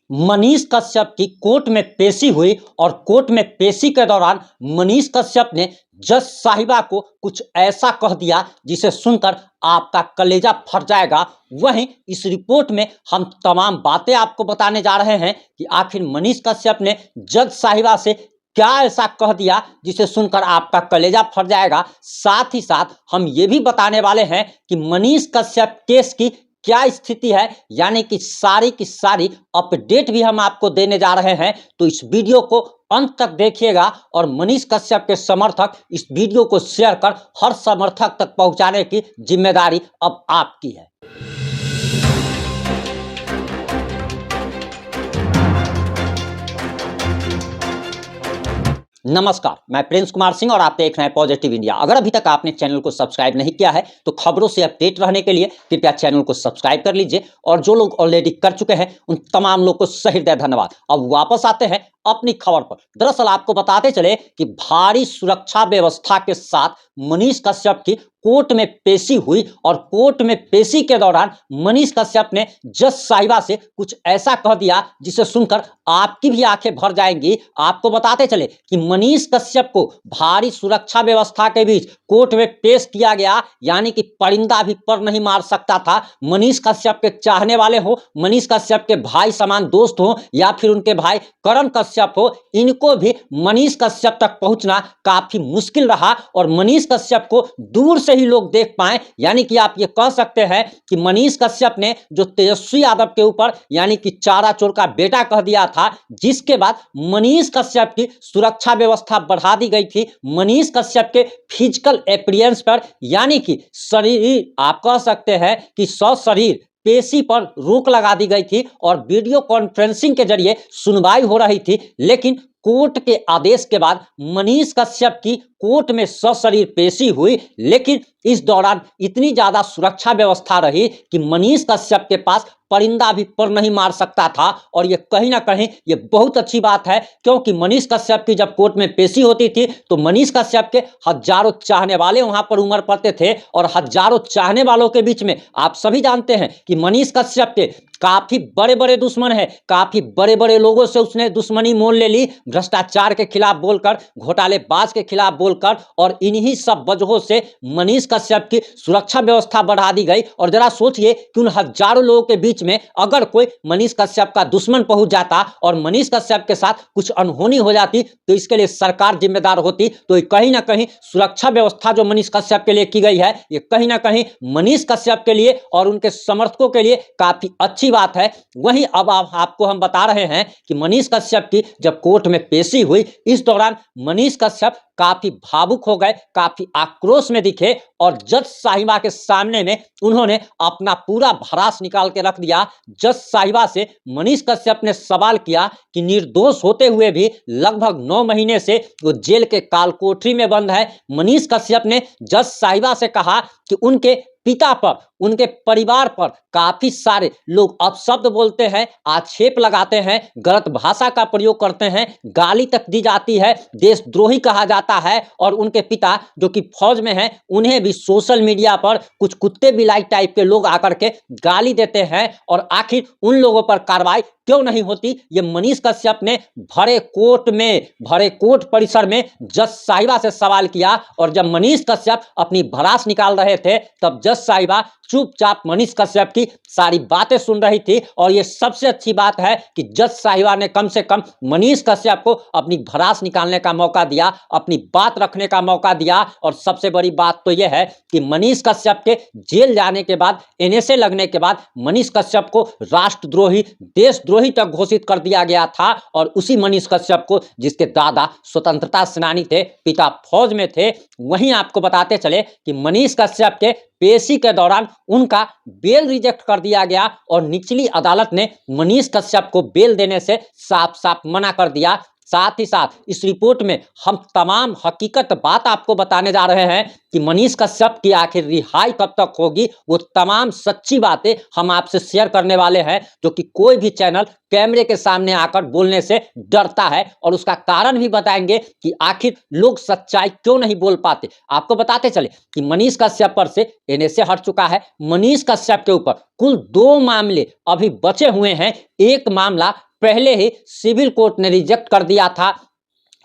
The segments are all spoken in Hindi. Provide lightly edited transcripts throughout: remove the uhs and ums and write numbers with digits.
मनीष कश्यप की कोर्ट में पेशी हुई और कोर्ट में पेशी के दौरान मनीष कश्यप ने जज साहिबा को कुछ ऐसा कह दिया जिसे सुनकर आपका कलेजा फट जाएगा। वहीं इस रिपोर्ट में हम तमाम बातें आपको बताने जा रहे हैं कि आखिर मनीष कश्यप ने जज साहिबा से क्या ऐसा कह दिया जिसे सुनकर आपका कलेजा फट जाएगा। साथ ही साथ हम ये भी बताने वाले हैं कि मनीष कश्यप केस की क्या स्थिति है, यानी कि सारी की सारी अपडेट भी हम आपको देने जा रहे हैं। तो इस वीडियो को अंत तक देखिएगा और मनीष कश्यप के समर्थक इस वीडियो को शेयर कर हर समर्थक तक पहुंचाने की जिम्मेदारी अब आपकी है। नमस्कार, मैं प्रिंस कुमार सिंह और आप देख रहे हैं पॉजिटिव इंडिया। अगर अभी तक आपने चैनल को सब्सक्राइब नहीं किया है तो खबरों से अपडेट रहने के लिए कृपया चैनल को सब्सक्राइब कर लीजिए और जो लोग ऑलरेडी कर चुके हैं उन तमाम लोग को सहृदय धन्यवाद। अब वापस आते हैं अपनी खबर पर। दरअसल आपको बताते चले कि भारी सुरक्षा व्यवस्था के साथ मनीष कश्यप की कोर्ट में पेशी हुई और कोर्ट में पेशी के दौरान मनीष कश्यप ने जज साहिबा से कुछ ऐसा कह दिया जिसे सुनकर आपकी भी आंखें भर जाएंगी। आपको बताते चले कि मनीष कश्यप को भारी सुरक्षा व्यवस्था के बीच कोर्ट में पेश किया गया, यानी कि परिंदा भी पर नहीं मार सकता था। मनीष कश्यप के चाहने वाले हो, मनीष कश्यप के भाई समान दोस्त हो या फिर उनके भाई करण कश्यप हो, इनको भी मनीष कश्यप तक पहुंचना काफी मुश्किल रहा और मनीष कश्यप को दूर से ही लोग देख पाए। यानी कि आप ये कह सकते हैं कि मनीष कश्यप ने जो तेजस्वी यादव के ऊपर यानी कि चारा चोर का बेटा कह दिया था, जिसके बाद मनीष कश्यप की सुरक्षा व्यवस्था बढ़ा दी गई थी। मनीष कश्यप के फिजिकल अपीयरेंस पर यानी कि शरीर, आप कह सकते हैं कि सशरीर पेशी पर रोक लगा दी गई थी और वीडियो कॉन्फ्रेंसिंग के जरिए सुनवाई हो रही थी। लेकिन कोर्ट के आदेश के बाद मनीष कश्यप की कोर्ट में सशरीर पेशी हुई, लेकिन इस दौरान इतनी ज्यादा सुरक्षा व्यवस्था रही कि मनीष कश्यप के पास परिंदा भी पर नहीं मार सकता था। और ये कहीं ना कहीं ये बहुत अच्छी बात है, क्योंकि मनीष कश्यप की जब कोर्ट में पेशी होती थी तो मनीष कश्यप के हजारों चाहने वाले वहां पर उमड़ पड़ते थे और हजारों चाहने वालों के बीच में आप सभी जानते हैं कि मनीष कश्यप के काफी बड़े बड़े दुश्मन है। काफी बड़े बड़े लोगों से उसने दुश्मनी मोल ले ली, भ्रष्टाचार के खिलाफ बोलकर, घोटालेबाज के खिलाफ बोलकर, और इन्हीं सब वजहों से मनीष कश्यप की सुरक्षा व्यवस्था बढ़ा दी गई। और जरा सोचिए कि उन हजारों लोगों के बीच में अगर कोई मनीष कश्यप का दुश्मन पहुंच जाता और मनीष कश्यप के साथ कुछ अनहोनी हो जाती तो इसके लिए सरकार जिम्मेदार होती। तो कहीं ना कहीं सुरक्षा व्यवस्था जो मनीष कश्यप के लिए की गई है, ये कहीं ना कहीं मनीष कश्यप के लिए और उनके समर्थकों के लिए काफी अच्छी बात है। वहीं अब आपको हम बता रहे हैं कि मनीष कश्यप की जब कोर्ट में पेशी हुई, इस दौरान मनीष कश्यप काफी भावुक हो गए, काफी आक्रोश में दिखे और जज साहिबा के सामने में उन्होंने अपना पूरा भड़ास निकाल के रख दिया। जज साहिबा से मनीष कश्यप ने सवाल किया कि निर्दोष होते हुए भी लगभग 9 महीने से वो जेल के कालकोठरी में बंद है। मनीष कश्यप ने जज साहिबा से कहा कि उनके पिता पर, उनके परिवार पर काफी सारे लोग अपशब्द बोलते हैं, आक्षेप लगाते हैं, गलत भाषा का प्रयोग करते हैं, गाली तक दी जाती है, देशद्रोही कहा जाता है। और उनके पिता जो कि फौज में हैं, उन्हें भी सोशल मीडिया पर कुछ कुत्ते बिलाई टाइप के लोग आकर के गाली देते हैं। और आखिर उन लोगों पर कार्रवाई क्यों नहीं होती, ये मनीष कश्यप ने भरे कोर्ट परिसर में जज साहिबा से सवाल किया। और जब मनीष कश्यप अपनी भड़ास निकाल रहे थे तब जज साहिबा चुपचाप मनीष कश्यप की सारी बातें सुन रही थी। और ये सबसे अच्छी बात है कि जज साहिबा ने कम से कम मनीष कश्यप को अपनी भड़ास निकालने का मौका दिया, अपनी बात रखने का मौका दिया। और सबसे बड़ी बात तो यह है कि मनीष कश्यप के जेल जाने के बाद, एनएसए लगने के बाद मनीष कश्यप को राष्ट्रद्रोही, देशद्रोही तक घोषित कर दिया गया था। और उसी मनीष कश्यप को, जिसके दादा स्वतंत्रता सेनानी थे, पिता फौज में थे, वहीं आपको बताते चले कि मनीष कश्यप के पेशी के दौरान उनका बेल रिजेक्ट कर दिया गया और निचली अदालत ने मनीष कश्यप को बेल देने से साफ साफ मना कर दिया। साथ ही साथ इस रिपोर्ट में हम तमाम हकीकत बात आपको बताने जा रहे हैं कि मनीष कश्यप की आखिर रिहाई कब तक होगी। वो तमाम सच्ची बातें हम आपसे शेयर करने वाले हैं, जो कि कोई भी चैनल कैमरे के सामने आकर बोलने से डरता है। और उसका कारण भी बताएंगे कि आखिर लोग सच्चाई क्यों नहीं बोल पाते। आपको बताते चले कि मनीष कश्यप पर से एनएसए हट चुका है। मनीष कश्यप के ऊपर कुल 2 मामले अभी बचे हुए हैं। एक मामला पहले ही सिविल कोर्ट ने रिजेक्ट कर दिया था,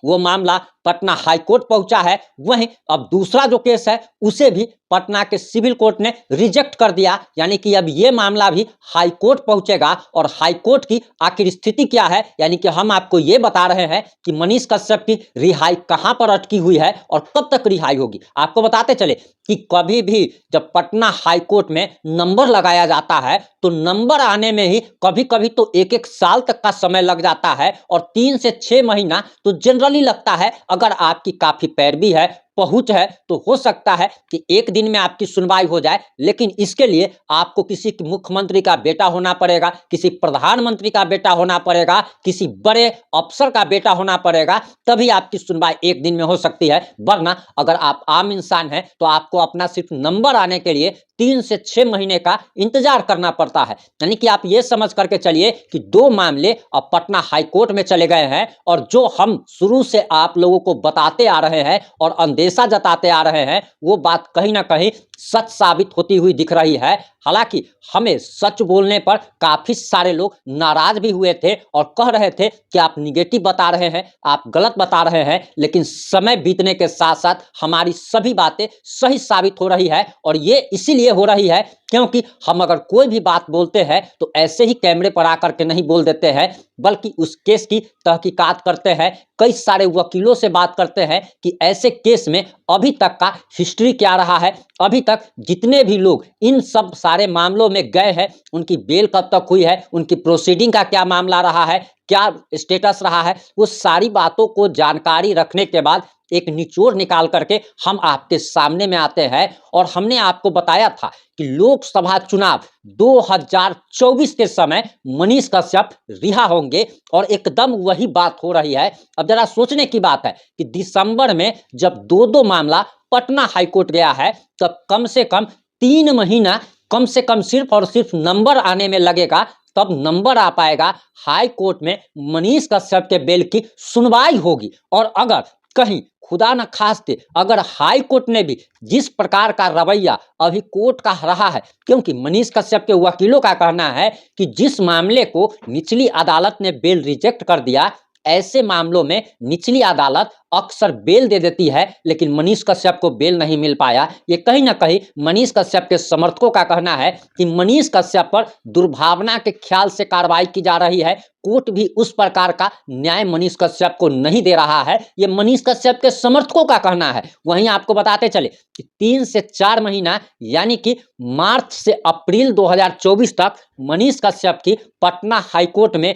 वो मामला पटना हाई कोर्ट पहुंचा है। वहीं अब दूसरा जो केस है उसे भी पटना के सिविल कोर्ट ने रिजेक्ट कर दिया, यानी कि अब ये मामला भी हाई कोर्ट पहुंचेगा। और हाई कोर्ट की आखिर स्थिति क्या है, यानी कि हम आपको ये बता रहे हैं कि मनीष कश्यप की रिहाई कहां पर अटकी हुई है और कब तक रिहाई होगी। आपको बताते चले कि कभी भी जब पटना हाई कोर्ट में नंबर लगाया जाता है तो नंबर आने में ही कभी कभी तो 1-1 साल तक का समय लग जाता है, और 3 से 6 महीना तो जनरली लगता है। अगर आपकी काफी पैरवी है, पहुंच है, तो हो सकता है कि एक दिन में आपकी सुनवाई हो जाए, लेकिन इसके लिए आपको किसी मुख्यमंत्री का बेटा होना पड़ेगा, किसी प्रधानमंत्री का बेटा होना पड़ेगा, किसी बड़े अफसर का बेटा होना पड़ेगा, तभी आपकी सुनवाई एक दिन में हो सकती है। वरना अगर आप आम इंसान हैं तो आपको अपना सिर्फ नंबर आने के लिए 3 से 6 महीने का इंतजार करना पड़ता है। यानी कि आप ये समझ करके चलिए कि 2 मामले अब पटना हाई कोर्ट में चले गए हैं, और जो हम शुरू से आप लोगों को बताते आ रहे हैं और अंदेशा जताते आ रहे हैं, वो बात कहीं ना कहीं सच साबित होती हुई दिख रही है। हालांकि हमें सच बोलने पर काफी सारे लोग नाराज भी हुए थे और कह रहे थे कि आप निगेटिव बता रहे हैं, आप गलत बता रहे हैं, लेकिन समय बीतने के साथ साथ हमारी सभी बातें सही साबित हो रही है। और ये इसीलिए हो रही है क्योंकि हम अगर कोई भी बात बोलते हैं तो ऐसे ही कैमरे पर आकर के नहीं बोल देते हैं, बल्कि उस केस की तहकीकात करते हैं, कई सारे वकीलों से बात करते हैं कि ऐसे केस में अभी तक का हिस्ट्री क्या रहा है, अभी तक जितने भी लोग इन सब सारे मामलों में गए हैं उनकी बेल कब तक हुई है, उनकी प्रोसीडिंग का क्या मामला रहा है, क्या स्टेटस रहा है। वो सारी बातों को जानकारी रखने के बाद एक निचोड़ निकाल करके हम आपके सामने में आते हैं। और हमने आपको बताया था कि लोकसभा चुनाव 2024 के समय मनीष कश्यप रिहा होंगे, और एकदम वही बात हो रही है। अब जरा सोचने की बात है कि दिसंबर में जब 2-2 मामला पटना हाईकोर्ट गया है, तब कम से कम 3 महीना कम से कम सिर्फ और सिर्फ नंबर आने में लगेगा, तब नंबर आ पाएगा। हाई कोर्ट में मनीष कश्यप के बेल की सुनवाई होगी। और अगर कहीं खुदा न खास्ते अगर हाई कोर्ट ने भी जिस प्रकार का रवैया अभी कोर्ट का रहा है, क्योंकि मनीष कश्यप के वकीलों का कहना है कि जिस मामले को निचली अदालत ने बेल रिजेक्ट कर दिया, ऐसे मामलों में निचली अदालत अक्सर बेल दे देती है, लेकिन मनीष कश्यप को बेल नहीं मिल पाया। ये कहीं ना कहीं मनीष कश्यप के समर्थकों का कहना है कि मनीष कश्यप पर दुर्भावना के ख्याल से कार्रवाई की जा रही है। कोर्ट भी उस प्रकार का न्याय मनीष कश्यप को नहीं दे रहा है, ये मनीष कश्यप के समर्थकों का कहना है। वहीं आपको बताते चले कि 3 से 4 महीना यानी कि मार्च से अप्रैल 2024 तक मनीष कश्यप की पटना हाईकोर्ट में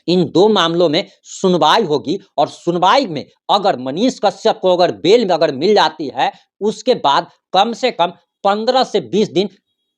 इन 2 मामलों में सुनवाई होगी। और सुनवाई में अगर मनीष कश्यप को अगर बेल में अगर मिल जाती है, उसके बाद कम से कम 15 से 20 दिन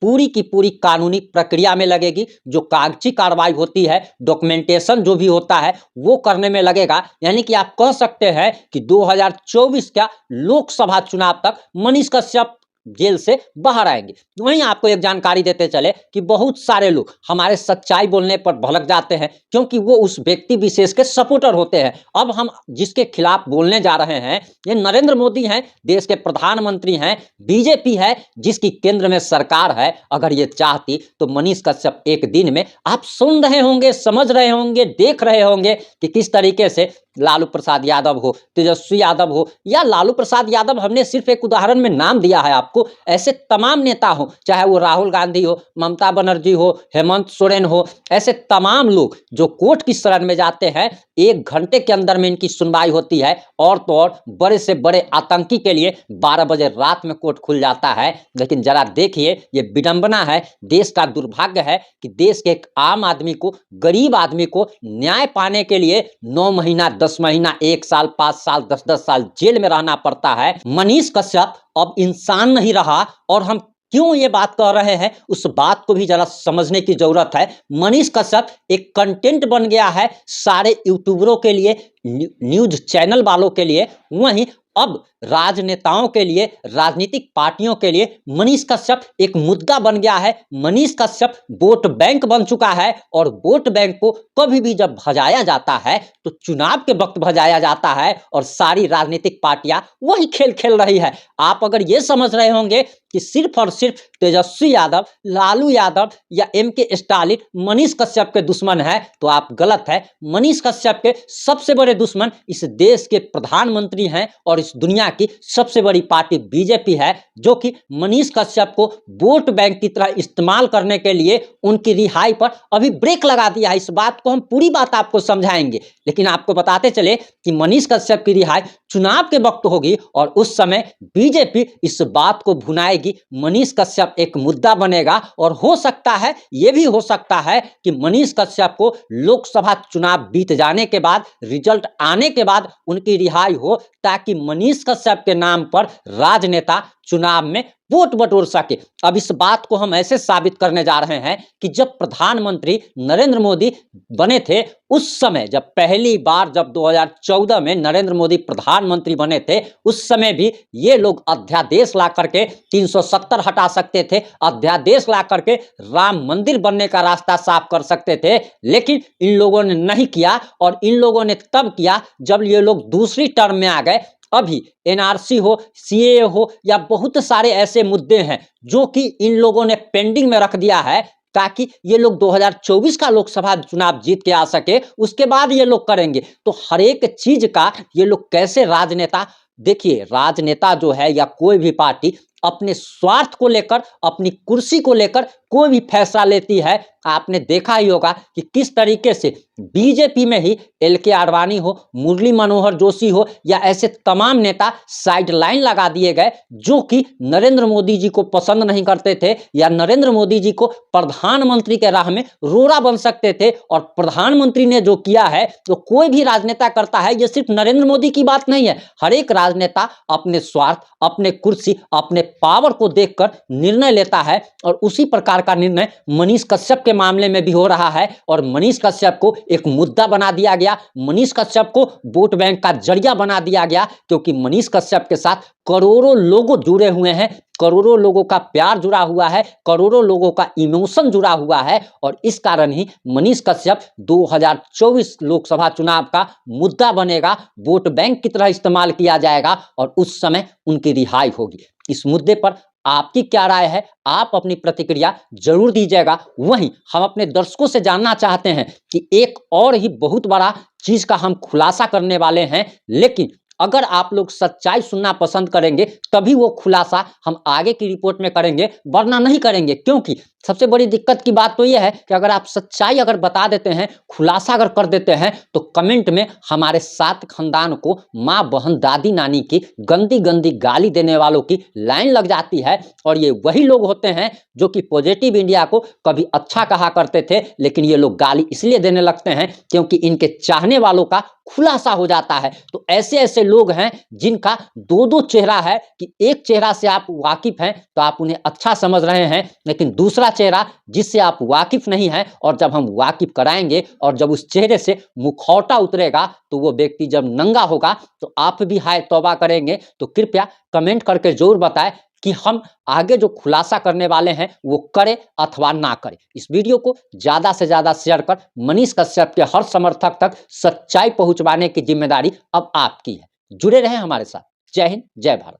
पूरी की पूरी कानूनी प्रक्रिया में लगेगी। जो कागजी कार्रवाई होती है, डॉक्यूमेंटेशन जो भी होता है, वो करने में लगेगा। यानी कि आप कह सकते हैं कि 2024 का लोकसभा चुनाव तक मनीष कश्यप जेल से बाहर आएंगे। वहीं आपको एक जानकारी देते चले कि बहुत सारे लोग हमारे सच्चाई बोलने पर भड़क जाते हैं, क्योंकि वो उस व्यक्ति विशेष के सपोर्टर होते हैं। अब हम जिसके खिलाफ बोलने जा रहे हैं, ये नरेंद्र मोदी हैं, देश के प्रधानमंत्री हैं, बीजेपी है जिसकी केंद्र में सरकार है। अगर ये चाहती तो मनीष कश्यप एक दिन में, आप सुन रहे होंगे, समझ रहे होंगे, देख रहे होंगे कि किस तरीके से लालू प्रसाद यादव हो, तेजस्वी यादव हो, या लालू प्रसाद यादव हमने सिर्फ एक उदाहरण में नाम दिया है आपको, ऐसे तमाम नेता हो, चाहे वो राहुल गांधी हो, ममता बनर्जी हो, हेमंत सोरेन हो, ऐसे तमाम लोग जो कोर्ट की शरण में जाते हैं, 1 घंटे के अंदर में इनकी सुनवाई होती है। और तो और बड़े से बड़े आतंकी के लिए 12 बजे रात में कोर्ट खुल जाता है। लेकिन जरा देखिए, ये विडंबना है, देश का दुर्भाग्य है कि देश के एक आम आदमी को, गरीब आदमी को न्याय पाने के लिए 9 महीना, 10 महीना, 1 साल, 5 साल, 10-10 साल जेल में रहना पड़ता है। मनीष कश्यप अब इंसान नहीं रहा। और हम क्यों ये बात कह रहे हैं, उस बात को भी जरा समझने की जरूरत है। मनीष कश्यप एक कंटेंट बन गया है सारे यूट्यूबरों के लिए, न्यूज चैनल वालों के लिए। वहीं अब राजनेताओं के लिए, राजनीतिक पार्टियों के लिए मनीष कश्यप एक मुद्दा बन गया है। मनीष कश्यप वोट बैंक बन चुका है। और वोट बैंक को कभी भी जब भजाया जाता है तो चुनाव के वक्त भजाया जाता है, और सारी राजनीतिक पार्टियां वही खेल खेल रही है। आप अगर ये समझ रहे होंगे कि सिर्फ और सिर्फ तेजस्वी यादव, लालू यादव या एम.के. स्टालिन मनीष कश्यप के दुश्मन है, तो आप गलत है। मनीष कश्यप के सबसे बड़े दुश्मन इस देश के प्रधानमंत्री हैं और इस दुनिया की सबसे बड़ी पार्टी बीजेपी है, जो कि मनीष कश्यप को वोट बैंक की तरह इस्तेमाल करने के लिए उनकी रिहाई पर अभी ब्रेक लगा दिया है। इस बात को हम पूरी बात आपको समझाएंगे, लेकिन आपको बताते चले कि मनीष कश्यप की रिहाई चुनाव के वक्त होगी और उस समय बीजेपी इस बात को भुनाएगी। मनीष कश्यप एक मुद्दा बनेगा और हो सकता है, यह भी हो सकता है कि मनीष कश्यप को लोकसभा चुनाव बीत जाने के बाद, रिजल्ट आने के बाद उनकी रिहाई हो, ताकि मनीष कश्यप के नाम पर राजनेता चुनाव में वोट बटोर सके। अब इस बात को हम ऐसे साबित करने जा रहे हैं कि जब प्रधानमंत्री नरेंद्र मोदी बने थे, उस समय जब पहली बार जब 2014 में नरेंद्र मोदी प्रधानमंत्री बने थे, उस समय भी ये लोग अध्यादेश ला करके 370 हटा सकते थे, अध्यादेश ला करके राम मंदिर बनने का रास्ता साफ कर सकते थे, लेकिन इन लोगों ने नहीं किया। और इन लोगों ने तब किया जब ये लोग दूसरी टर्म में आ गए। अभी एनआरसी हो, सीएए हो या बहुत सारे ऐसे मुद्दे हैं जो कि इन लोगों ने पेंडिंग में रख दिया है, ताकि ये लोग 2024 का लोकसभा चुनाव जीत के आ सके, उसके बाद ये लोग करेंगे। तो हर एक चीज का ये लोग कैसे राजनेता, देखिए राजनेता जो है या कोई भी पार्टी अपने स्वार्थ को लेकर, अपनी कुर्सी को लेकर कोई भी फैसला लेती है। आपने देखा ही होगा कि किस तरीके से बीजेपी में ही एल.के. आडवाणी हो, मुरली मनोहर जोशी हो या ऐसे तमाम नेता साइडलाइन लगा दिए गए, जो कि नरेंद्र मोदी जी को पसंद नहीं करते थे या नरेंद्र मोदी जी को प्रधानमंत्री के राह में रोड़ा बन सकते थे। और प्रधानमंत्री ने जो किया है, तो कोई भी राजनेता करता है, ये सिर्फ नरेंद्र मोदी की बात नहीं है। हर एक राजनेता अपने स्वार्थ, अपने कुर्सी, अपने पावर को देखकर निर्णय लेता है और उसी प्रकार का निर्णय मनीष कश्यप के मामले में भी हो रहा है। और मनीष कश्यप को एक मुद्दा बना दिया गया, मनीष कश्यप को वोट बैंक का जरिया बना दिया गया, क्योंकि मनीष कश्यप के साथ करोड़ों लोग जुड़े हुए हैं, करोड़ों लोगों का प्यार जुड़ा हुआ है, करोड़ों लोगों का इमोशन जुड़ा हुआ है। और इस कारण ही मनीष कश्यप 2024 लोकसभा चुनाव का मुद्दा बनेगा, वोट बैंक की तरह इस्तेमाल किया जाएगा और उस समय उनकी रिहाई होगी। इस मुद्दे पर आपकी क्या राय है? आप अपनी प्रतिक्रिया जरूर दीजिएगा। वहीं हम अपने दर्शकों से जानना चाहते हैं कि एक और ही बहुत बड़ा चीज का हम खुलासा करने वाले हैं, लेकिन अगर आप लोग सच्चाई सुनना पसंद करेंगे तभी वो खुलासा हम आगे की रिपोर्ट में करेंगे, वरना नहीं करेंगे। क्योंकि सबसे बड़ी दिक्कत की बात तो ये है कि अगर आप सच्चाई अगर बता देते हैं, खुलासा अगर कर देते हैं, तो कमेंट में हमारे सात खानदान को, माँ बहन दादी नानी की गंदी गंदी गाली देने वालों की लाइन लग जाती है। और ये वही लोग होते हैं जो कि पॉजिटिव इंडिया को कभी अच्छा कहा करते थे, लेकिन ये लोग गाली इसलिए देने लगते हैं क्योंकि इनके चाहने वालों का खुलासा हो जाता है। तो ऐसे ऐसे लोग हैं जिनका दो दो चेहरा है, कि एक चेहरा से आप वाकिफ हैं तो आप उन्हें अच्छा समझ रहे हैं, लेकिन दूसरा चेहरा जिससे आप वाकिफ नहीं हैं, और जब हम वाकिफ कराएंगे और जब उस चेहरे से मुखौटा उतरेगा तो वो व्यक्ति जब नंगा होगा तो आप भी हाय तौबा करेंगे। तो कृपया कमेंट करके जरूर बताएं कि हम आगे जो खुलासा करने वाले हैं वो करें अथवा ना करें। इस वीडियो को ज्यादा से ज्यादा शेयर कर मनीष कश्यप के हर समर्थक तक सच्चाई पहुंचवाने की जिम्मेदारी अब आपकी है। जुड़े रहें हमारे साथ। जय हिंद, जय भारत।